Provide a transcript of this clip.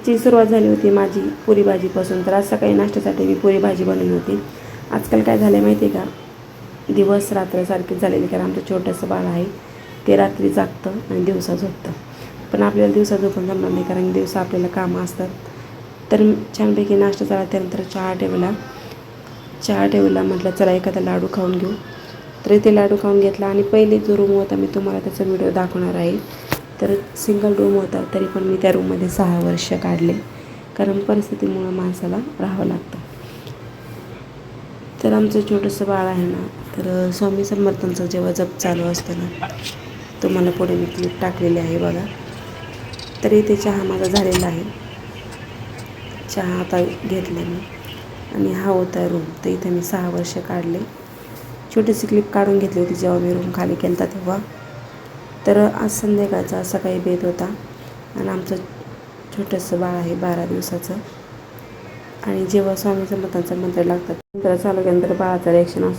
आजची सुरुवात झाली होती माझी पुरी भाजीपासून. तर आज सकाळी नाश्त्यासाठी मी पुरी भाजी बनवली होती. आजकाल काय झालं आहे माहिती आहे का, दिवस रात्रसारखीच झालेली. कारण आमचं छोटंसं बाळ आहे, ते रात्री जागतं आणि दिवसा झोपतं. पण आपल्याला दिवसा झोपून जमणार नाही, कारण दिवसा आपल्याला कामं असतात. तर छानपैकी नाश्ता झाला, त्यानंतर चहा ठेवला. म्हटलं चला एखादा लाडू खाऊन घेऊ. तर ते लाडू खाऊन घेतला. आणि पहिले जो रूम होता मी तुम्हाला त्याचा व्हिडिओ दाखवणार आहे. तर सिंगल रूम होता, तरी पण मी त्या रूममध्ये 6 वर्ष काढले, कारण परिस्थितीमुळं माणसाला राहावं लागतं. तर आमचं छोटंसं बाळ आहे ना, तर स्वामी समर्थांचं जेव्हा जप चालू असतं ना, तुम्हाला पुढे मी क्लिप टाकलेली आहे बघा. तर इथे चहा माझा झालेला आहे. चहा आता घेतला मी, आणि हा होता रूम. तर इथे मी 6 वर्ष काढले. छोटीशी क्लिप काढून घेतली होती जेव्हा मी रूम खाली केला होता तेव्हा. तर आज संध्याकाळचा सकाळी बेत होता, आणि आमचं छोटंसं बाळ आहे 12 दिवसाचं. आणि जेव्हा स्वामी समर्थांचं मंत्र लागतात, मंत्र चालू केल्यानंतर बाळाचं रिॲक्शन असतं.